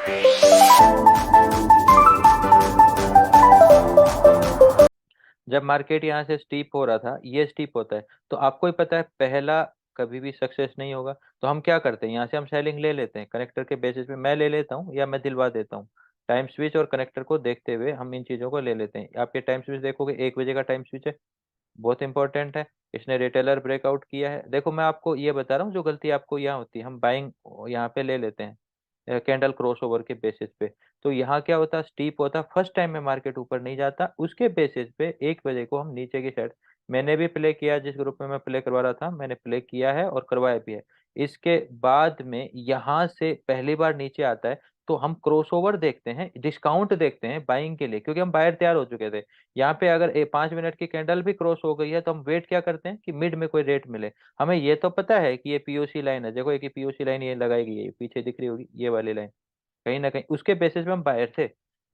जब मार्केट यहाँ से स्टीप हो रहा था, ये स्टीप होता है, तो आपको ही पता है पहला कभी भी सक्सेस नहीं होगा। तो हम क्या करते हैं, यहाँ से हम सेलिंग ले लेते हैं कनेक्टर के बेसिस पे, मैं ले लेता हूँ या मैं दिलवा देता हूँ। टाइम स्विच और कनेक्टर को देखते हुए हम इन चीजों को ले लेते हैं। आप ये टाइम स्विच देखोगे, 1 बजे का टाइम स्विच है, बहुत इंपॉर्टेंट है। इसने रिटेलर ब्रेकआउट किया है। देखो मैं आपको ये बता रहा हूँ, जो गलती आपको यहाँ होती है, हम बाइंग यहाँ पे ले लेते हैं कैंडल क्रॉसओवर के बेसिस पे। तो यहाँ क्या होता है, स्टीप होता, फर्स्ट टाइम में मार्केट ऊपर नहीं जाता, उसके बेसिस पे 1 बजे को हम नीचे की साइड, मैंने भी प्ले किया, जिस ग्रुप में मैं प्ले करवा रहा था मैंने प्ले किया है और करवाया भी है। इसके बाद में यहाँ से पहली बार नीचे आता है, तो हम क्रॉसओवर देखते हैं, डिस्काउंट देखते हैं बाइंग के लिए, क्योंकि हम बायर तैयार हो चुके थे। यहाँ पे अगर 5 मिनट की कैंडल भी क्रॉस हो गई है, तो हम वेट क्या करते हैं कि मिड में कोई रेट मिले। हमें ये तो पता है कि ये पीओसी लाइन है, देखो एक पीओसी लाइन ये लगाई गई है, ये पीछे दिख रही होगी ये वाली लाइन, कहीं ना कहीं उसके बेसिस पे हम बायर थे।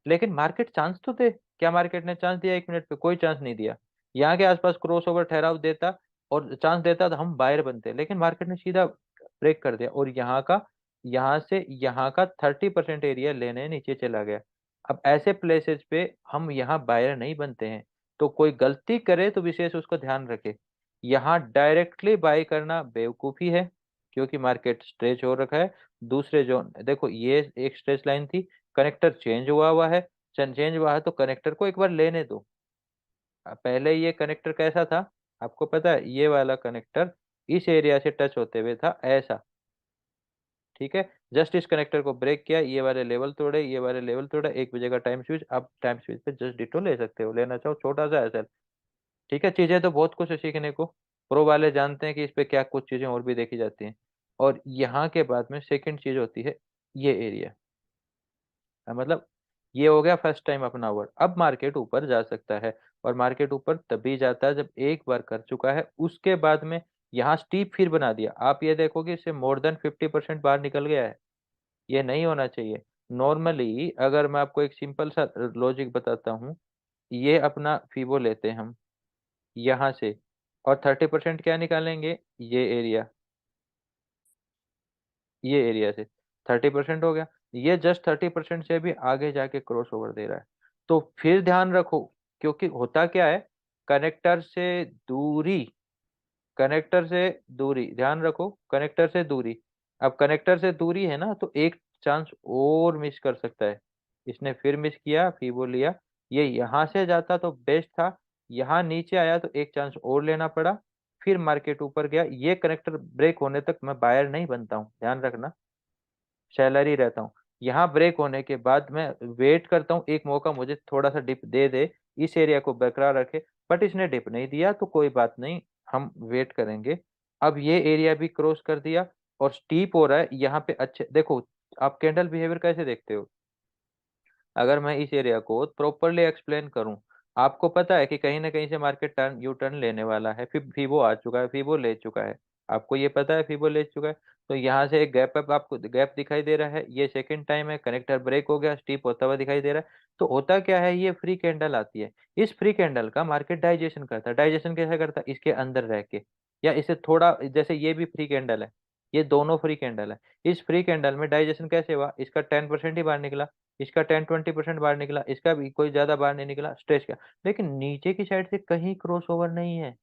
लेकिन मार्केट चांस तो दे, क्या मार्केट ने चांस दिया 1 मिनट पे? कोई चांस नहीं दिया। यहाँ के आसपास क्रॉस ओवर ठहराव देता और चांस देता तो हम बायर बनते, लेकिन मार्केट ने सीधा ब्रेक कर दिया, और यहाँ से यहाँ का 30% एरिया लेने नीचे चला गया। अब ऐसे प्लेसेस पे हम यहाँ बायर नहीं बनते हैं। तो कोई गलती करे तो विशेष उसको ध्यान रखे। यहाँ डायरेक्टली बाय करना बेवकूफी है, क्योंकि मार्केट स्ट्रेच हो रखा है। दूसरे जोन देखो, ये एक स्ट्रेच लाइन थी, कनेक्टर चेंज हुआ हुआ है, चेंज हुआ है तो कनेक्टर को एक बार लेने दो। पहले ये कनेक्टर कैसा था, आपको पता है? ये वाला कनेक्टर इस एरिया से टच होते हुए था ऐसा, ठीक है। जस्ट इस कनेक्टर को ब्रेक किया, ये वाले लेवल तोड़े, ये वाले लेवल तोड़ा, 1 बजे का टाइम स्विच। आप टाइम स्विच पे जस्ट डिटो ले सकते हो, लेना चाहो छोटा सा ऐसा, ठीक है। चीजें तो बहुत कुछ है सीखने को, प्रो वाले जानते हैं कि इस पे क्या कुछ चीजें और भी देखी जाती हैं। और यहाँ के बाद में सेकंड चीज होती है ये एरिया, मतलब ये हो गया फर्स्ट टाइम अपना वर्ड। अब मार्केट ऊपर जा सकता है, और मार्केट ऊपर तभी जाता है जब एक बार कर चुका है, उसके बाद में यहाँ स्टीप फिर बना दिया। आप ये देखोगे इससे मोर देन 50% बाहर निकल गया है, ये नहीं होना चाहिए। नॉर्मली अगर मैं आपको एक सिंपल सा लॉजिक बताता हूँ, ये अपना फीबो लेते हैं हम यहाँ से, और 30% क्या निकालेंगे, ये एरिया से 30% हो गया। ये जस्ट 30% से भी आगे जाके क्रॉस ओवर दे रहा है। तो फिर ध्यान रखो, क्योंकि होता क्या है, कनेक्टर से दूरी, कनेक्टर से दूरी, ध्यान रखो, कनेक्टर से दूरी। अब कनेक्टर से दूरी है ना, तो एक चांस और मिस कर सकता है। इसने फिर मिस किया, फिर वो लिया, ये यहाँ से जाता तो बेस्ट था, यहाँ नीचे आया तो एक चांस और लेना पड़ा, फिर मार्केट ऊपर गया। ये कनेक्टर ब्रेक होने तक मैं बायर नहीं बनता हूँ, ध्यान रखना, सैलरी रहता हूँ। यहाँ ब्रेक होने के बाद मैं वेट करता हूँ, एक मौका मुझे थोड़ा सा डिप दे दे, इस एरिया को बरकरार रखे। बट इसने डिप नहीं दिया तो कोई बात नहीं, हम वेट करेंगे। अब ये एरिया भी क्रॉस कर दिया और स्टीप हो रहा है यहाँ पे। अच्छे देखो, आप कैंडल बिहेवियर कैसे देखते हो? अगर मैं इस एरिया को प्रॉपरली एक्सप्लेन करूं, आपको पता है कि कहीं ना कहीं से मार्केट टर्न यू टर्न लेने वाला है, फिर फीबो आ चुका है, फीबो ले चुका है, आपको ये पता है फीबो ले चुका है। तो यहाँ से एक गैप अप, आपको गैप दिखाई दे रहा है, ये सेकंड टाइम है, कनेक्टर ब्रेक हो गया, स्टीप होता हुआ दिखाई दे रहा है। तो होता क्या है, ये फ्री कैंडल आती है, इस फ्री कैंडल का मार्केट डाइजेशन करता है। डाइजेशन कैसे करता है, इसके अंदर रह के, या इसे थोड़ा, जैसे ये भी फ्री कैंडल है, ये दोनों फ्री कैंडल है। इस फ्री कैंडल में डाइजेशन कैसे हुआ, इसका 10% ही बाहर निकला, इसका 10-20% बाहर निकला, इसका भी कोई ज्यादा बाहर नहीं निकला, स्ट्रेच का। लेकिन नीचे की साइड से कहीं क्रॉस ओवर नहीं है,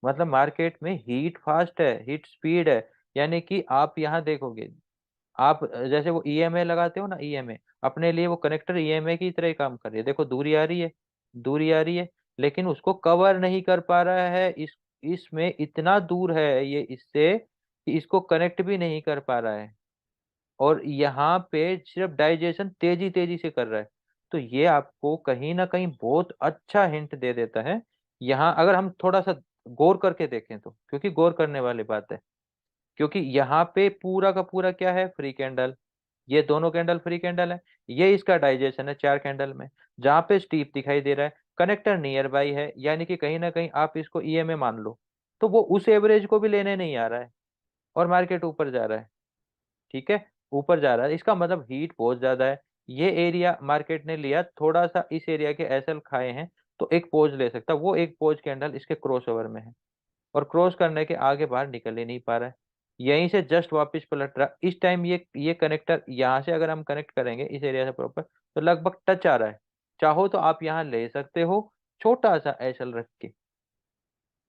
मतलब मार्केट में हीट फास्ट है, हीट स्पीड है। यानी कि आप यहाँ देखोगे, आप जैसे वो ईएमए लगाते हो ना, ईएमए अपने लिए, वो कनेक्टर ईएमए की तरह ही काम कर रही है। देखो दूरी आ रही है, दूरी आ रही है, लेकिन उसको कवर नहीं कर पा रहा है। इसमें इतना दूर है ये इससे कि इसको कनेक्ट भी नहीं कर पा रहा है, और यहाँ पे सिर्फ डाइजेशन तेजी तेजी से कर रहा है। तो ये आपको कहीं ना कहीं बहुत अच्छा हिंट दे देता है। यहाँ अगर हम थोड़ा सा गौर करके देखें तो, क्योंकि गौर करने वाली बात है, क्योंकि यहाँ पे पूरा का पूरा क्या है, फ्री कैंडल, ये दोनों कैंडल फ्री कैंडल है, ये इसका डाइजेशन है 4 कैंडल में। जहाँ पे स्टीप दिखाई दे रहा है, कनेक्टर नियर बाई है, यानी कि कहीं ना कहीं आप इसको ईएमए मान लो, तो वो उस एवरेज को भी लेने नहीं आ रहा है, और मार्केट ऊपर जा रहा है, ठीक है, ऊपर जा रहा है। इसका मतलब हीट बहुत ज्यादा है। ये एरिया मार्केट ने लिया, थोड़ा सा इस एरिया के एसएल खाए हैं, तो एक पोज ले सकता, वो एक पोज कैंडल इसके क्रॉस ओवर में है, और क्रॉस करने के आगे बाहर निकल ही नहीं पा रहा है। यहीं से जस्ट वापस पलट रहा, इस टाइम ये कनेक्टर यहाँ से अगर हम कनेक्ट करेंगे इस एरिया से प्रॉपर, तो लगभग टच आ रहा है। चाहो तो आप यहाँ ले सकते हो छोटा सा एसएल रख के,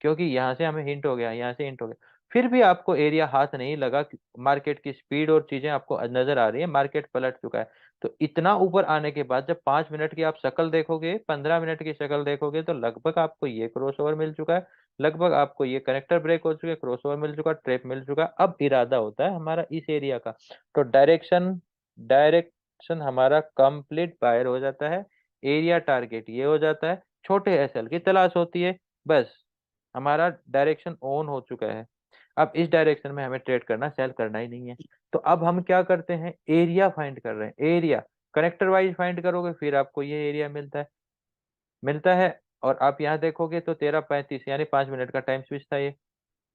क्योंकि यहाँ से हमें हिंट हो गया, यहाँ से हिंट हो गया, फिर भी आपको एरिया हाथ नहीं लगा। मार्केट की स्पीड और चीजें आपको नजर आ रही है, मार्केट पलट चुका है। तो इतना ऊपर आने के बाद जब 5 मिनट की आप शक्ल देखोगे, 15 मिनट की शक्ल देखोगे, तो लगभग आपको ये क्रॉस ओवर मिल चुका है, लगभग आपको ये कनेक्टर ब्रेक हो चुके, क्रॉस ओवर मिल चुका, ट्रैप मिल चुका। अब इरादा होता है हमारा इस एरिया का, तो डायरेक्शन डायरेक्शन हमारा कंप्लीट बाहर हो जाता है, एरिया टारगेट ये हो जाता है, छोटे एसएल की तलाश होती है, बस हमारा डायरेक्शन ऑन हो चुका है। अब इस डायरेक्शन में हमें ट्रेड करना, सेल करना ही नहीं है। तो अब हम क्या करते हैं, एरिया फाइंड कर रहे हैं, एरिया कनेक्टर वाइज फाइंड करोगे, फिर आपको ये एरिया मिलता है। और आप यहाँ देखोगे तो 13:35 यानी 5 मिनट का टाइम स्विच था ये।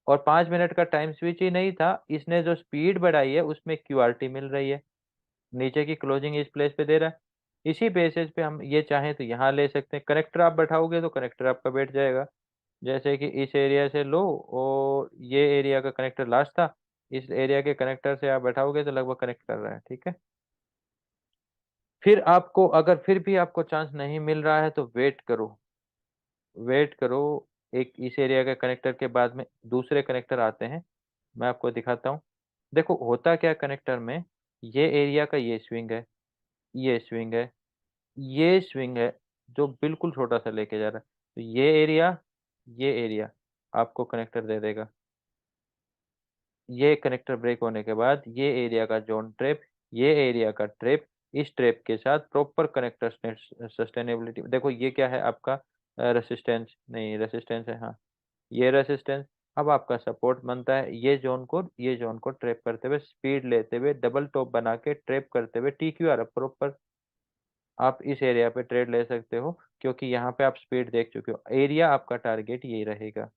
और 5 मिनट का टाइम स्विच ही नहीं था, इसने जो स्पीड बढ़ाई है उसमें क्यूआरटी मिल रही है, नीचे की क्लोजिंग इस प्लेस पे दे रहा है। इसी बेसिस पे हम ये चाहें तो यहाँ ले सकते हैं, कनेक्टर आप बैठाओगे तो कनेक्टर आपका बैठ जाएगा। जैसे कि इस एरिया से लो, और ये एरिया का कनेक्टर लास्ट था, इस एरिया के कनेक्टर से आप बैठाओगे तो लगभग कनेक्ट कर रहा है, ठीक है। फिर आपको अगर फिर भी आपको चांस नहीं मिल रहा है तो वेट करो, वेट करो। एक इस एरिया के कनेक्टर के बाद में दूसरे कनेक्टर आते हैं, मैं आपको दिखाता हूँ। देखो होता क्या कनेक्टर में, ये एरिया का ये स्विंग है, ये स्विंग है, ये स्विंग है, जो बिल्कुल छोटा सा लेके जा रहा है। तो ये एरिया आपको कनेक्टर दे देगा। ये कनेक्टर ब्रेक होने के बाद ये एरिया का जोन ट्रैप, ये एरिया का ट्रैप, इस ट्रैप के साथ प्रॉपर कनेक्टर सस्टेनेबिलिटी। देखो ये क्या है आपका, रेसिस्टेंस नहीं, रेसिस्टेंस है हाँ, ये रेसिस्टेंस। अब आपका सपोर्ट बनता है, ये जोन को ट्रैप करते हुए, स्पीड लेते हुए, डबल टॉप बना के ट्रैप करते हुए, टीक्यूआर प्रॉपर आप इस एरिया पे ट्रेड ले सकते हो, क्योंकि यहाँ पे आप स्पीड देख चुके हो, एरिया आपका टारगेट यही रहेगा।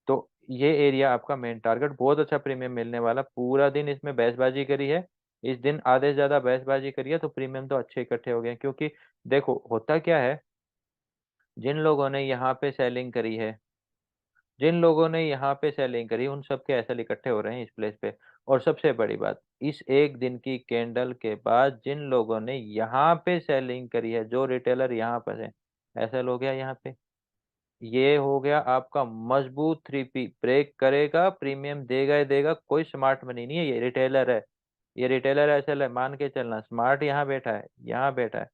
तो ये एरिया आपका मेन टारगेट, बहुत अच्छा प्रीमियम मिलने वाला, पूरा दिन इसमें बहसबाजी करी है, इस दिन आधे से ज्यादा बहसबाजी करी है, तो प्रीमियम तो अच्छे इकट्ठे हो गए। क्योंकि देखो होता क्या है, जिन लोगों ने यहाँ पे सेलिंग करी है, जिन लोगों ने यहाँ पे सेलिंग करी, उन सबके एसएल इकट्ठे हो रहे हैं इस प्लेस पे। और सबसे बड़ी बात, इस एक दिन की कैंडल के बाद जिन लोगों ने यहाँ पे सेलिंग करी है, जो रिटेलर यहाँ पर है, एसएल हो गया यहाँ पे, ये हो गया आपका मजबूत थ्री पी, ब्रेक करेगा, प्रीमियम देगा ही देगा, कोई स्मार्ट मनी नहीं है, ये रिटेलर है, ये रिटेलर एसएल है, मान के चलना। स्मार्ट यहाँ बैठा है, यहाँ बैठा है,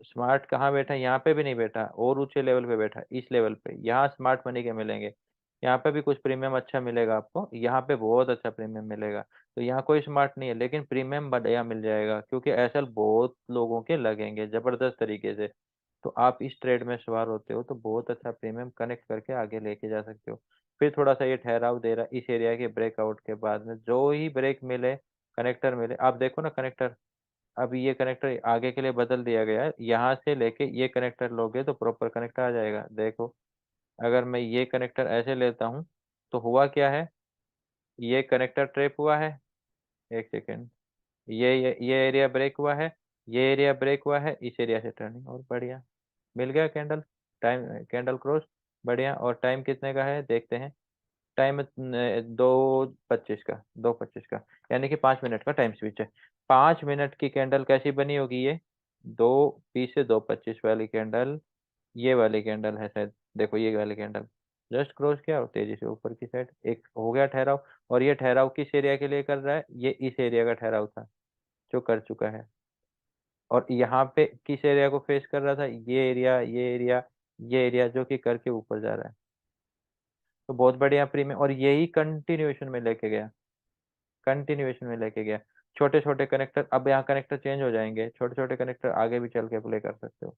स्मार्ट कहाँ बैठा है, यहाँ पे भी नहीं बैठा, और ऊंचे लेवल पे बैठा है, इस लेवल पे, यहाँ स्मार्ट मनी के मिलेंगे। यहाँ पे भी कुछ प्रीमियम अच्छा मिलेगा आपको, यहाँ पे बहुत अच्छा प्रीमियम मिलेगा। तो यहाँ कोई स्मार्ट नहीं है, लेकिन प्रीमियम बढ़िया मिल जाएगा, क्योंकि एसएल बहुत लोगों के लगेंगे जबरदस्त तरीके से। तो आप इस ट्रेड में सवार होते हो तो बहुत अच्छा प्रीमियम कनेक्ट करके आगे लेके जा सकते हो। फिर थोड़ा सा ये ठहराव दे रहा है, इस एरिया के ब्रेकआउट के बाद में जो ही ब्रेक मिले, कनेक्टर मिले, आप देखो ना कनेक्टर, अब ये कनेक्टर आगे के लिए बदल दिया गया है, यहाँ से लेके ये कनेक्टर लोगे तो प्रॉपर कनेक्टर आ जाएगा। देखो अगर मैं ये कनेक्टर ऐसे लेता हूँ, तो हुआ क्या है, ये कनेक्टर ट्रैप हुआ है, एक सेकेंड, ये एरिया ब्रेक हुआ है, ये एरिया ब्रेक हुआ है, इस एरिया से टर्निंग, और बढ़िया मिल गया कैंडल, टाइम कैंडल क्रॉस, बढ़िया। और टाइम कितने का है देखते हैं, टाइम 2:25 का, यानी कि 5 मिनट का टाइम स्विच है। 5 मिनट की कैंडल कैसी बनी होगी ये, 2:20 से 2:25 वाली कैंडल, ये वाली कैंडल है शायद, देखो ये वाली कैंडल जस्ट क्रॉस किया और तेजी से ऊपर की साइड एक हो गया ठहराव। और ये ठहराव किस एरिया के लिए कर रहा है, ये इस एरिया का ठहराव था जो कर चुका है। और यहाँ पे किस एरिया को फेस कर रहा था, ये एरिया जो कि करके ऊपर जा रहा है। तो बहुत बढ़िया प्रीमियम, और यही कंटिन्यूएशन में लेके गया। छोटे छोटे कनेक्टर, अब यहाँ कनेक्टर चेंज हो जाएंगे, छोटे छोटे कनेक्टर आगे भी चल के प्ले कर सकते हो।